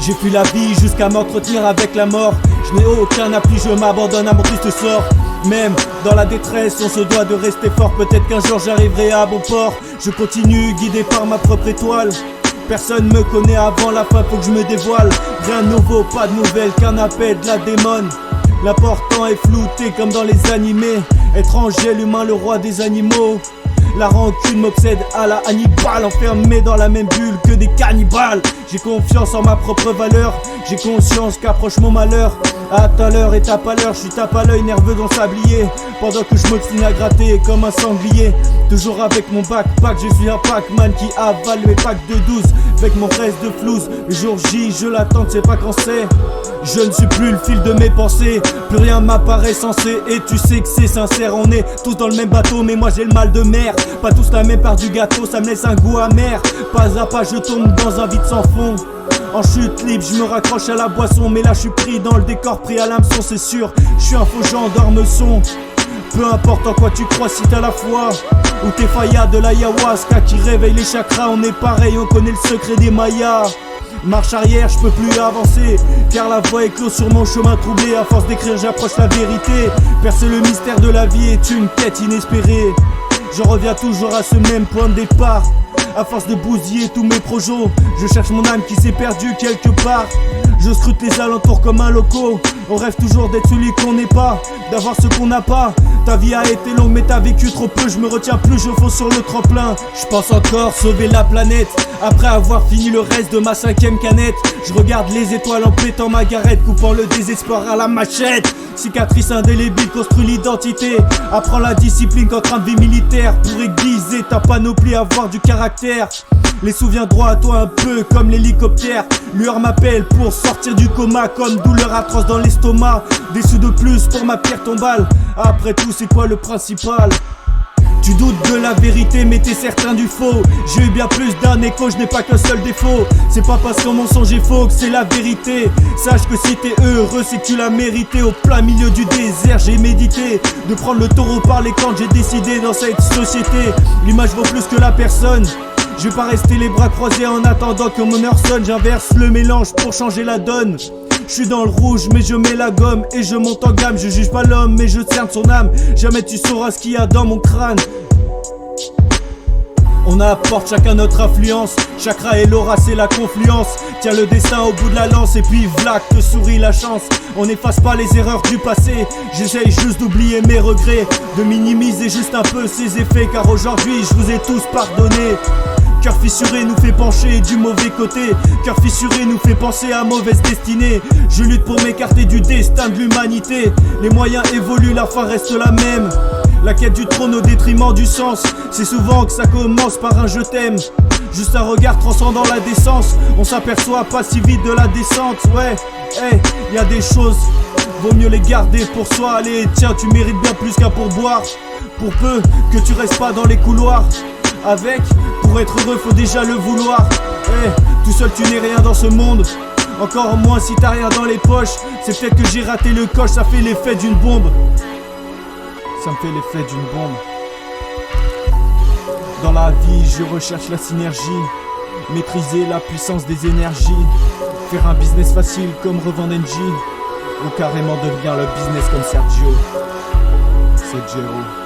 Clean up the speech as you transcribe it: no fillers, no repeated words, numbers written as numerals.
J'ai fui la vie jusqu'à m'entretenir avec la mort. Je n'ai aucun appui, je m'abandonne à mon triste sort. Même dans la détresse, on se doit de rester fort. Peut-être qu'un jour j'arriverai à bon port. Je continue, guidé par ma propre étoile. Personne me connaît avant la fin, faut que je me dévoile. Rien de nouveau, pas de nouvelles, qu'un appel de la démone. L'important est flouté comme dans les animés. Étranger, l'humain, le roi des animaux. La rancune m'obsède à la Hannibal, enfermé dans la même bulle que des cannibales. J'ai confiance en ma propre valeur, j'ai conscience qu'approche mon malheur. À tout à l'heure et tape à l'heure, je suis tape à l'œil nerveux dans le sablier. Pendant que je m'obstine à gratter comme un sanglier. Toujours avec mon backpack, je suis un Pac-Man qui avale mes packs de 12. Avec mon reste de flouze, le jour J, je l'attends, tu sais pas quand c'est. Je ne suis plus le fil de mes pensées, plus rien m'apparaît sensé. Et tu sais que c'est sincère, on est tous dans le même bateau. Mais moi j'ai le mal de mer, pas tous la même part du gâteau. Ça me laisse un goût amer, pas à pas je tombe dans un vide sans fond. En chute libre, je me raccroche à la boisson. Mais là je suis pris dans le décor, pris à l'hameçon, c'est sûr. Je suis un faux gendarme son. Peu importe en quoi tu crois, si t'as la foi ou t'es faillas de l'ayahuasca qui réveille les chakras. On est pareil, on connaît le secret des mayas. Marche arrière, je peux plus avancer, car la voie est close sur mon chemin troublé. À force d'écrire, j'approche la vérité. Percer le mystère de la vie est une quête inespérée. Je reviens toujours à ce même point de départ. À force de bousiller tous mes projets, je cherche mon âme qui s'est perdue quelque part. Je scrute les alentours comme un loco. On rêve toujours d'être celui qu'on n'est pas, d'avoir ce qu'on n'a pas. Ta vie a été longue mais t'as vécu trop peu. Je me retiens plus, je fonce sur le tremplin. Je pense encore sauver la planète. Après avoir fini le reste de ma 5ème canette, je regarde les étoiles en pétant ma garette, coupant le désespoir à la machette. Cicatrice indélébile construit l'identité. Apprends la discipline qu'en train de vie militaire. Pour aiguiser ta panoplie, avoir du caractère. Les souviendront à toi un peu comme l'hélicoptère. Lueur m'appelle pour sortir du coma, comme douleur atroce dans l'estomac. Des sous de plus pour ma pierre tombale. Après tout c'est quoi le principal? Tu doutes de la vérité mais t'es certain du faux. J'ai eu bien plus d'un écho, je n'ai pas qu'un seul défaut. C'est pas parce qu'un mensonge est faux que c'est la vérité. Sache que si t'es heureux c'est que tu l'as mérité. Au plein milieu du désert j'ai médité de prendre le taureau par les cornes. J'ai décidé dans cette société, l'image vaut plus que la personne. Je vais pas rester les bras croisés en attendant que mon heure sonne. J'inverse le mélange pour changer la donne. Je suis dans le rouge mais je mets la gomme et je monte en gamme. Je juge pas l'homme mais je cerne son âme. Jamais tu sauras ce qu'il y a dans mon crâne. On apporte chacun notre influence. Chakra et l'aura c'est la confluence. Tiens le destin au bout de la lance et puis vlac te sourit la chance. On n'efface pas les erreurs du passé. J'essaye juste d'oublier mes regrets, de minimiser juste un peu ses effets. Car aujourd'hui je vous ai tous pardonné. Cœur fissuré nous fait pencher du mauvais côté. Cœur fissuré nous fait penser à mauvaise destinée. Je lutte pour m'écarter du destin de l'humanité. Les moyens évoluent, la fin reste la même. La quête du trône au détriment du sens. C'est souvent que ça commence par un je t'aime. Juste un regard transcendant la décence. On s'aperçoit pas si vite de la descente. Ouais, hey, y a des choses, vaut mieux les garder pour soi. Allez, tiens, tu mérites bien plus qu'un pourboire. Pour peu que tu restes pas dans les couloirs. Avec, pour être heureux faut déjà le vouloir. Hey, tout seul tu n'es rien dans ce monde. Encore moins si t'as rien dans les poches. C'est peut-être que j'ai raté le coche, ça fait l'effet d'une bombe. Ça me fait l'effet d'une bombe. Dans la vie je recherche la synergie. Maîtriser la puissance des énergies. Faire un business facile comme revendre NG. Ou carrément devenir le business comme Sergio. C'est Jero.